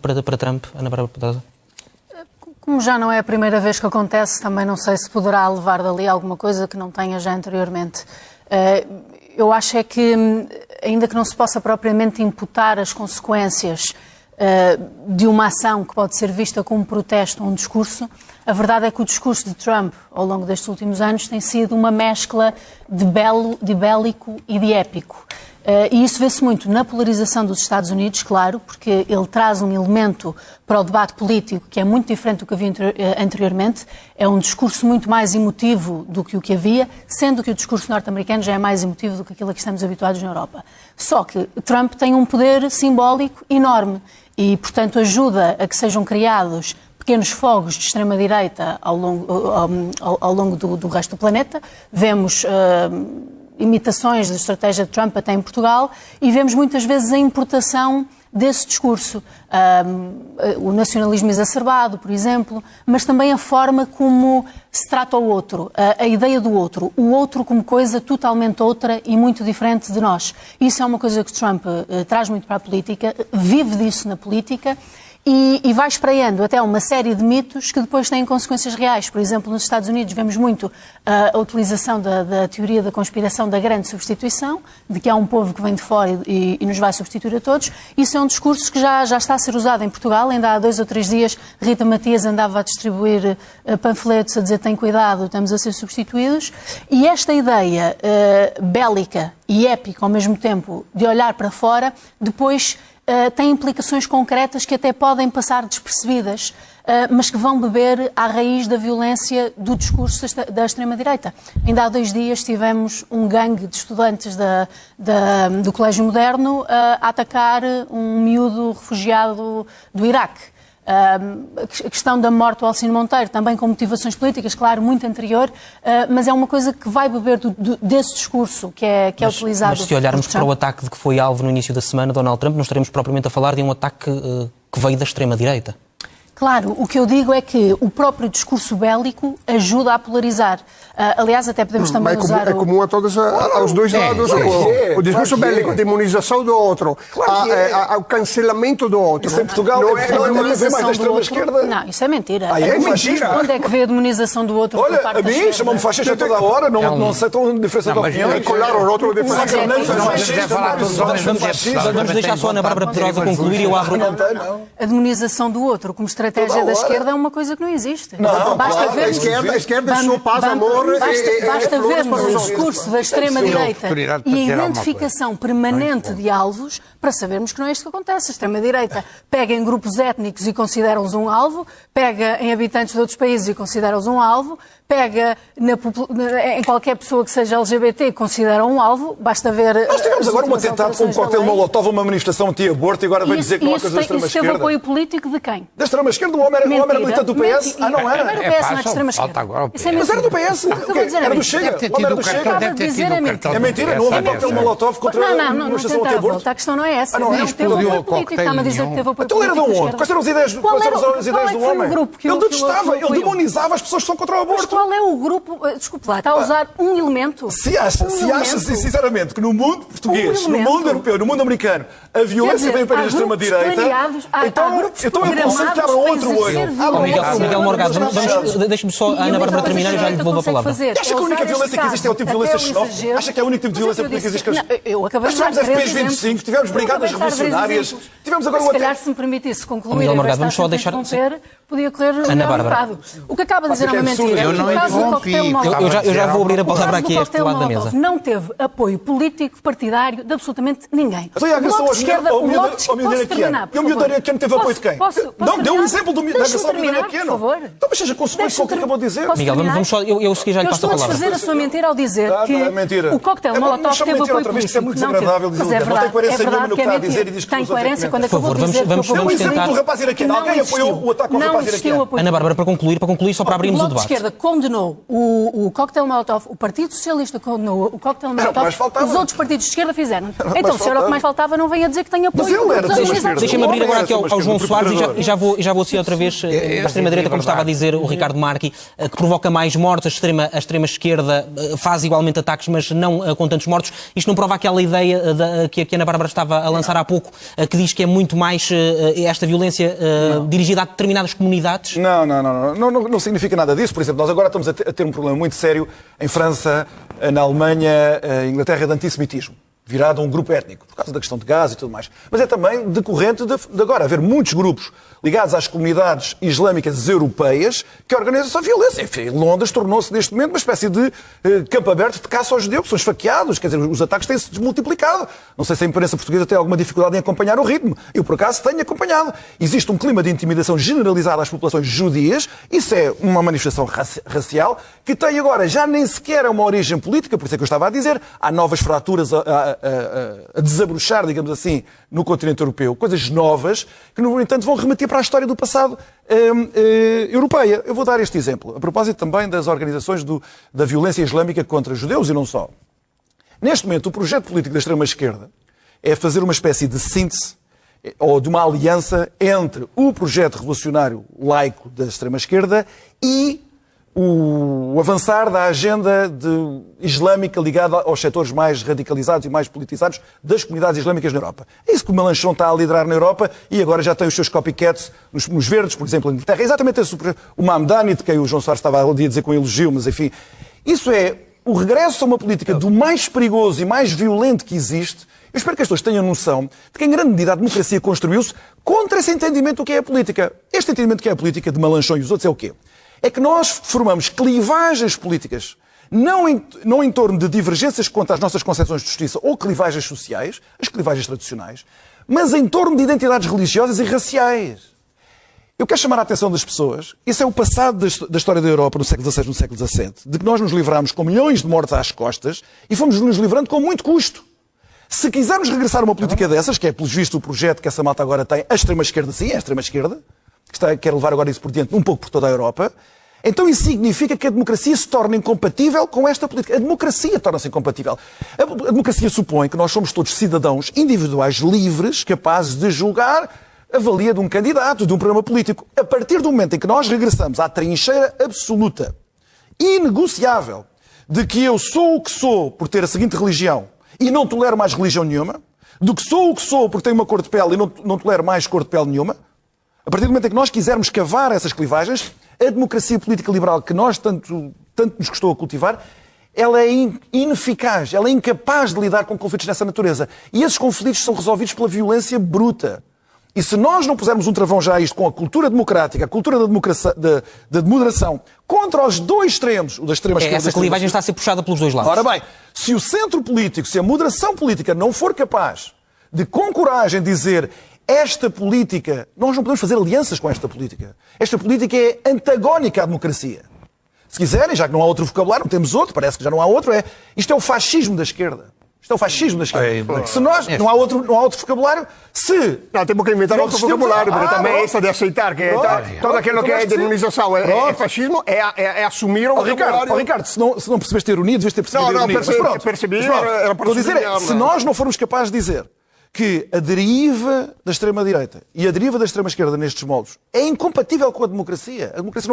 para Trump, Ana Bárbara Pedrosa? Como já não é a primeira vez que acontece, também não sei se poderá levar dali alguma coisa que não tenha já anteriormente. Eu acho é que, ainda que não se possa propriamente imputar as consequências de uma ação que pode ser vista como protesto ou um discurso, a verdade é que o discurso de Trump, ao longo destes últimos anos, tem sido uma mescla de bélico e de épico. E isso vê-se muito na polarização dos Estados Unidos, claro, porque ele traz um elemento para o debate político que é muito diferente do que havia anteriormente. É um discurso muito mais emotivo do que o que havia, sendo que o discurso norte-americano já é mais emotivo do que aquilo a que estamos habituados na Europa. Só que Trump tem um poder simbólico enorme e, portanto, ajuda a que sejam criados pequenos fogos de extrema-direita ao longo do resto do planeta. Vemos imitações da estratégia de Trump até em Portugal e vemos muitas vezes a importação desse discurso, o nacionalismo exacerbado, por exemplo, mas também a forma como se trata o outro, a ideia do outro, o outro como coisa totalmente outra e muito diferente de nós. Isso é uma coisa que Trump traz muito para a política, vive disso na política. E vai espraiando até uma série de mitos que depois têm consequências reais. Por exemplo, nos Estados Unidos vemos muito a utilização da teoria da conspiração da grande substituição, de que há um povo que vem de fora e nos vai substituir a todos. Isso é um discurso que já está a ser usado em Portugal. Ainda há 2 ou 3 dias Rita Matias andava a distribuir panfletos a dizer tem cuidado, estamos a ser substituídos. E esta ideia bélica e épica ao mesmo tempo de olhar para fora, depois tem implicações concretas que até podem passar despercebidas, mas que vão beber à raiz da violência do discurso da extrema-direita. Ainda há 2 dias tivemos um gangue de estudantes do Colégio Moderno a atacar um miúdo refugiado do Iraque. A questão da morte do Alcino Monteiro, também com motivações políticas, claro, muito anterior, mas é uma coisa que vai beber desse discurso que é utilizado. Mas se olharmos para o ataque de que foi alvo no início da semana, Donald Trump, não estaremos propriamente a falar de um ataque que veio da extrema-direita. Claro, o que eu digo é que o próprio discurso bélico ajuda a polarizar. Aliás, até podemos também usar... É comum a todos, aos dois lados. O discurso bélico, a demonização do outro, o cancelamento do outro. Isso em Portugal não vê mais da extrema-esquerda. Não, isso é mentira. É mentira. Onde é que vê a demonização do outro? Olha, a mim chamam-me fascista toda a hora, não aceitam diferença de opinião. Colar o outro de Vamos deixar só a Ana Bárbara Pedrosa concluir e eu abro... A demonização do outro como estratégia da esquerda é uma coisa que não existe. Basta ver a esquerda é só paz, amor. Basta vermos o discurso da extrema-direita e a identificação permanente de alvos para sabermos que não é isto que acontece. A extrema-direita pega em grupos étnicos e considera-os um alvo, pega em habitantes de outros países e considera-os um alvo, pega em qualquer pessoa que seja LGBT e considera um alvo, basta ver... Nós tivemos agora um atentado com um coquetel Molotov, uma manifestação anti-aborto e agora vai dizer que não é coisa da extrema-esquerda. Isso teve apoio político de quem? Da extrema-esquerda? O homem era militante do PS? Ah, não era? Não era do PS, não é de extrema-esquerda. Mas era do PS? Era do Chega? O homem era do Chega? É mentira? Não houve um coquetel Molotov contra a manifestação anti-aborto? A questão não é essa. Não teve apoio político. Está-me a dizer que teve apoio político. Então ele era de onde? Quais eram as ideias do homem? Ele detestava, ele demonizava as pessoas que são contra o aborto. Qual é o grupo... Desculpe lá, está a usar um elemento. Se acha sinceramente que no mundo português, no mundo europeu, no mundo americano, a violência vem para a extrema-direita, então eu conceito que abra outro olho. Miguel Morgado, deixe-me só a Ana Bárbara terminar e já lhe devolvo a palavra. Acha que a única violência que existe é o tipo de violência xenófoba? Acha que é o único tipo de violência política que existe? Nós tivemos FPs 25, tivemos brigadas revolucionárias, tivemos agora Se calhar, se me permitisse concluir, Miguel Morgado, vamos só deixar... Podia correr Ana Bárbara. O que acaba de dizer é uma mentira. Eu não interrompi. Eu já vou abrir a palavra aqui a este lado da mesa. Não teve apoio político, partidário, de absolutamente ninguém. Então, a agressão ao miúdo iraquiano. E o miúdo iraquiano teve apoio de quem? Não, deu um exemplo da agressão ao miúdo iraquiano. Então, mas seja consequente com o que acabou de dizer. Miguel, vamos só, eu segui já lhe passo a palavra. Eu estou a desfazer a sua mentira ao dizer que o coquetel Molotov teve apoio político. É muito desagradável dizer o não tem coerência nenhuma no que está a dizer e diz que tem coerência quando acabou de dizer vamos tentar... do rapaz iraquiano. Alguém apoiou o ataque ao rapaz iraquiano? Ana Bárbara, para concluir, só para abrirmos o debate. O Bloco de Esquerda condenou o coquetel Molotov, o Partido Socialista condenou o coquetel Molotov, os outros partidos de esquerda fizeram. Então, se era o que mais faltava, não venha dizer que tem apoio. Mas ele era de esquerda. Deixa-me abrir agora aqui ao João Soares e já vou algo assim outra vez da extrema-direita, como estava a dizer o Ricardo Marchi, que provoca mais mortes, a extrema-esquerda faz igualmente ataques, mas não com tantos mortos. Isto não prova aquela ideia que a Ana Bárbara estava a lançar há pouco, que diz que é muito mais esta violência dirigida a determinadas comunidades? Não significa nada disso. Por exemplo, nós agora estamos a ter um problema muito sério em França, na Alemanha, Inglaterra, de antissemitismo, virado a um grupo étnico, por causa da questão de gás e tudo mais. Mas é também decorrente de agora haver muitos grupos ligados às comunidades islâmicas europeias que organizam essa violência. Enfim, Londres tornou-se neste momento uma espécie de campo aberto de caça aos judeus, que são esfaqueados, quer dizer, os ataques têm-se desmultiplicado. Não sei se a imprensa portuguesa tem alguma dificuldade em acompanhar o ritmo. Eu, por acaso, tenho acompanhado. Existe um clima de intimidação generalizada às populações judias. Isso é uma manifestação racial que tem agora já nem sequer uma origem política, por isso é que eu estava a dizer, há novas fraturas a desabrochar, digamos assim, no continente europeu. Coisas novas que, no entanto, vão remeter para a história do passado europeia. Eu vou dar este exemplo, a propósito também das organizações da violência islâmica contra judeus e não só. Neste momento, o projeto político da extrema-esquerda é fazer uma espécie de síntese ou de uma aliança entre o projeto revolucionário laico da extrema-esquerda e o avançar da agenda islâmica ligada aos setores mais radicalizados e mais politizados das comunidades islâmicas na Europa. É isso que o Mélenchon está a liderar na Europa e agora já tem os seus copycats nos verdes, por exemplo, em Inglaterra. É exatamente esse o Mamdani, de quem o João Soares estava ali a dizer com elogio, mas enfim. Isso é o regresso a uma política do mais perigoso e mais violento que existe. Eu espero que as pessoas tenham noção de que, em grande medida, a democracia construiu-se contra esse entendimento do que é a política. Este entendimento do que é a política de Mélenchon e os outros é o quê? É que nós formamos clivagens políticas, não em torno de divergências quanto às nossas concepções de justiça ou clivagens sociais, as clivagens tradicionais, mas em torno de identidades religiosas e raciais. Eu quero chamar a atenção das pessoas, isso é o passado da história da Europa no século XVI, no século XVII, de que nós nos livramos com milhões de mortes às costas e fomos nos livrando com muito custo. Se quisermos regressar a uma política dessas, que é, pelos vistos, o projeto que essa malta agora tem, a extrema-esquerda, sim, é a extrema-esquerda, que quer levar agora isso por diante um pouco por toda a Europa, então isso significa que a democracia se torna incompatível com esta política. A democracia torna-se incompatível. A democracia supõe que nós somos todos cidadãos individuais livres, capazes de julgar a valia de um candidato, de um programa político. A partir do momento em que nós regressamos à trincheira absoluta, inegociável, de que eu sou o que sou por ter a seguinte religião e não tolero mais religião nenhuma, do que sou o que sou porque tenho uma cor de pele e não tolero mais cor de pele nenhuma, a partir do momento em que nós quisermos cavar essas clivagens, a democracia política liberal que nós tanto nos custou a cultivar, ela é ineficaz, ela é incapaz de lidar com conflitos dessa natureza. E esses conflitos são resolvidos pela violência bruta. E se nós não pusermos um travão já a isto com a cultura democrática, a cultura da moderação, contra os dois extremos, o da extrema-esquerda... Essa clivagem está a ser puxada pelos dois lados. Ora bem, se o centro político, se a moderação política não for capaz de, com coragem, dizer... Esta política, nós não podemos fazer alianças com esta política. Esta política é antagónica à democracia. Se quiserem, já que não há outro vocabulário, temos outro, parece que já não há outro, isto é o fascismo da esquerda. Isto é o fascismo da esquerda. Se nós, não há outro vocabulário, se... Não, temos que inventar outro vocabulário, porque também é essa de aceitar que todo aquilo que é demonização é fascismo, é assumir o vocabulário. Ricardo, se não percebeste a ironia, deves ter percebido a ironia. Percebi. Estou a dizer, se nós não formos capazes de dizer que a deriva da extrema-direita e a deriva da extrema-esquerda nestes moldes é incompatível com a democracia. A democracia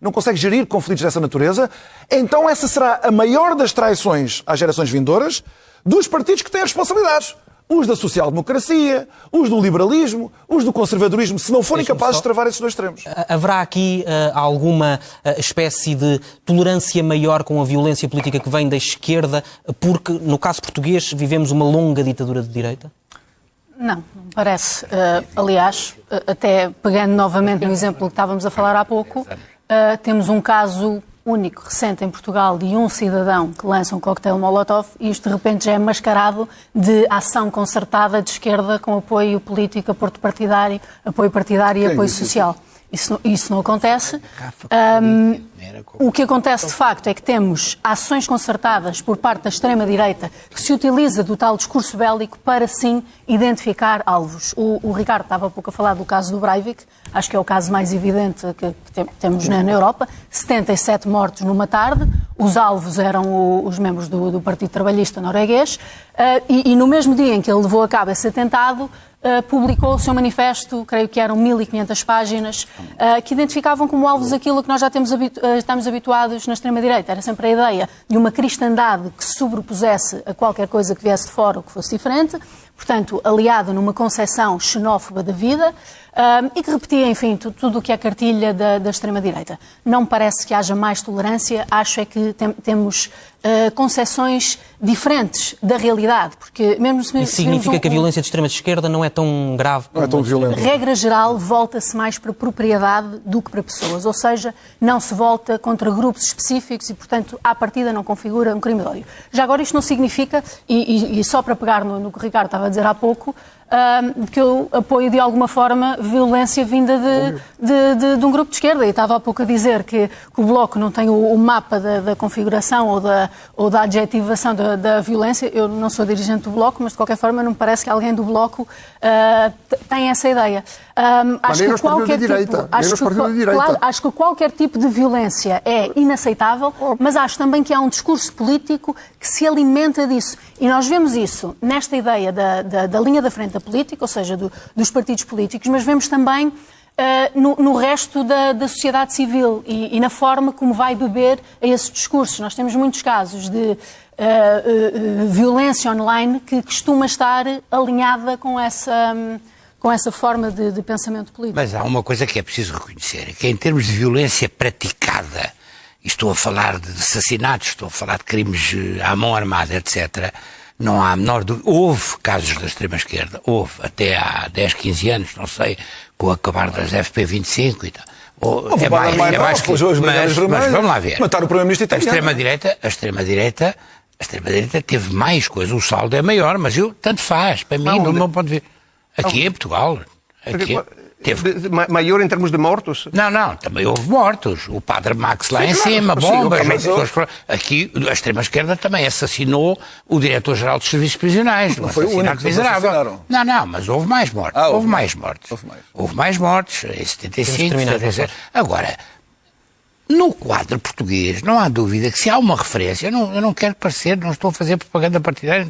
não consegue gerir conflitos dessa natureza. Então essa será a maior das traições às gerações vindouras dos partidos que têm responsabilidades. Os da social-democracia, os do liberalismo, os do conservadorismo, se não forem capazes de travar esses dois extremos. Haverá aqui alguma espécie de tolerância maior com a violência política que vem da esquerda, porque, no caso português, vivemos uma longa ditadura de direita? Não me parece. Aliás, até pegando novamente no exemplo que estávamos a falar há pouco, temos um caso único, recente em Portugal, de um cidadão que lança um coquetel Molotov e isto de repente já é mascarado de ação concertada de esquerda com apoio político, apoio partidário e apoio social. Isso não acontece. O que acontece de facto é que temos ações concertadas por parte da extrema-direita que se utiliza do tal discurso bélico para sim identificar alvos. O Ricardo estava há pouco a falar do caso do Breivik, acho que é o caso mais evidente que temos na Europa, 77 mortos numa tarde. os alvos eram os membros do Partido Trabalhista norueguês, e no mesmo dia em que ele levou a cabo esse atentado, publicou o seu manifesto, creio que eram 1500 páginas, que identificavam como alvos aquilo que nós já estamos habituados na extrema-direita. Era sempre a ideia de uma cristandade que se sobrepusesse a qualquer coisa que viesse de fora ou que fosse diferente, portanto, aliado numa concepção xenófoba da vida, e que repetia, enfim, tudo o que é cartilha da extrema-direita. Não me parece que haja mais tolerância, acho é que temos concepções diferentes da realidade, porque mesmo se Isso significa que a violência de extrema-esquerda não é tão grave. Não é tão violenta. Regra geral, volta-se mais para propriedade do que para pessoas, ou seja, não se volta contra grupos específicos e, portanto, à partida não configura um crime de ódio. Já agora isto não significa, e só para pegar no que o Ricardo estava a dizer há pouco, que eu apoio de alguma forma violência vinda de um grupo de esquerda. E estava há pouco a dizer que o Bloco não tem o mapa da configuração ou da adjetivação da violência. Eu não sou dirigente do Bloco, mas de qualquer forma não me parece que alguém do Bloco tenha essa ideia. Acho que qualquer tipo de violência é inaceitável, mas acho também que há um discurso político que se alimenta disso. E nós vemos isso nesta ideia da linha da frente da política, ou seja, dos partidos políticos, mas vemos também no resto da sociedade civil e na forma como vai beber a esses discursos. Nós temos muitos casos de violência online que costuma estar alinhada com essa forma de pensamento político. Mas há uma coisa que é preciso reconhecer, que em termos de violência praticada, e estou a falar de assassinatos, estou a falar de crimes à mão armada, etc., não há a menor dúvida. Houve casos da extrema-esquerda, houve até há 10, 15 anos, não sei, com o acabar das FP25 e tal. É mais que isso. Mas vamos lá ver. Matar o primeiro-ministro italiano. A extrema-direita teve mais coisa. O saldo é maior, mas tanto faz, para mim, do meu ponto de vista. Aqui em Portugal. Maior em termos de mortos? Não, também houve mortos. O padre Max lá em cima, bombas. Aqui, a extrema-esquerda também assassinou o diretor-geral dos serviços prisionais. Não foi o único que assassinaram. Não, mas houve mais mortos. Houve mais mortos em 75, 77. Agora, no quadro português, não há dúvida que se há uma referência, eu não quero parecer, não estou a fazer propaganda partidária,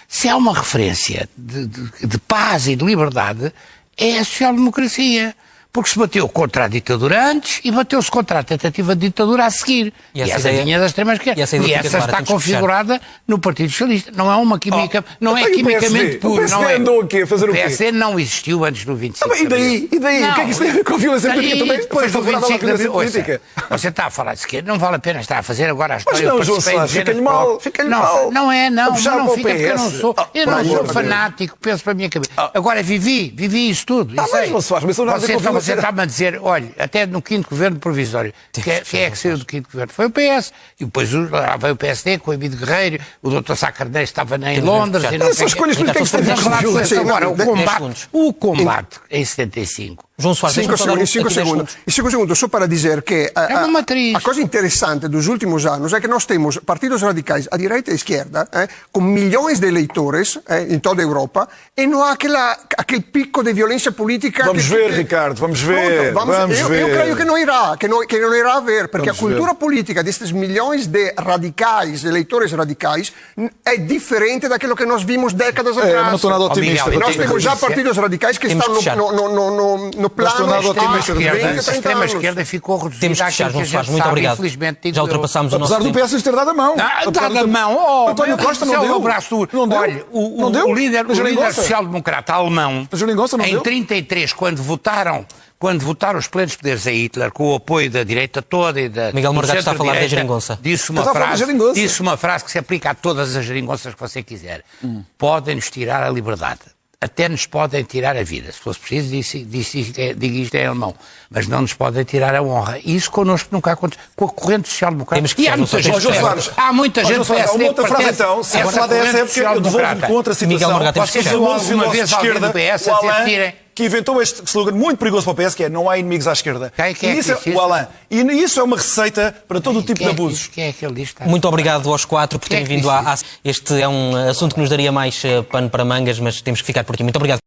se há uma referência de paz e de liberdade, é a social-democracia. Porque se bateu contra a ditadura antes e bateu-se contra a tentativa de ditadura a seguir. E essa vinha da extrema-esquerda. E essa está configurada no Partido Socialista. Não é uma química, não é quimicamente puro. O PSD andou aqui a fazer o quê? O PSD não existiu antes do 25 de Abril. E daí? O que é que isso tem a ver com a violência política? Também depois do 25 de Abril. Você está a falar de esquerda, não vale a pena estar a fazer agora a história. Mas não, João Soares, fica-lhe mal. Não fica porque eu não sou. Eu não sou fanático, penso para a minha cabeça. Agora vivi isso tudo. Você está-me a dizer, olha, até no 5º governo provisório, quem é que saiu do 5º governo? Foi o PS. E depois lá veio o PSD com o Emílio Guerreiro, o Dr. Sá Carneiro estava em Londres. Essas escolhas políticas que têm agora, o combate em 75. João Soares, 5 segundos, só para dizer que a coisa interessante dos últimos anos é que nós temos partidos radicais à direita e à esquerda, com milhões de eleitores em toda a Europa, e não há aquele pico de violência política. Vamos ver, Ricardo, vamos ver. Eu creio que não irá haver, porque a cultura política destes milhões de radicais, eleitores radicais, é diferente daquilo que nós vimos décadas atrás. Não estou nada otimista. Nós temos já partidos radicais que estão no plano a extrema-esquerda ficou reduzida. Temos que fechar, João Soares, muito obrigado. Já ultrapassámos o nosso tempo. Apesar do PS ter dado a mão. Dado a mão. António Costa não deu. Olha, o líder social-democrata alemão, em 33, quando votaram os plenos poderes a Hitler, com o apoio da direita toda e da Miguel Morgado está a falar da geringonça. Disse uma frase que se aplica a todas as geringonças que você quiser. Podem-nos tirar a liberdade. Até nos podem tirar a vida. Se fosse preciso, digo isto em alemão. Mas não nos podem tirar a honra. E isso connosco nunca aconteceu. Com a corrente social-democrata. E há muita gente que há uma outra frase então. Se é falar dessa época, eu devolvo-me contra a situação. Miguel Morgado, temos que fechar. Alguma vez alguém do PS a dizer tirem. Que inventou este slogan muito perigoso para o PS, que é não há inimigos à esquerda. O Alain. E isso é uma receita para todo o tipo de abusos. Quem é que ele diz? Muito obrigado aos 4 por terem vindo. Este é um assunto que nos daria mais pano para mangas, mas temos que ficar por aqui. Muito obrigado.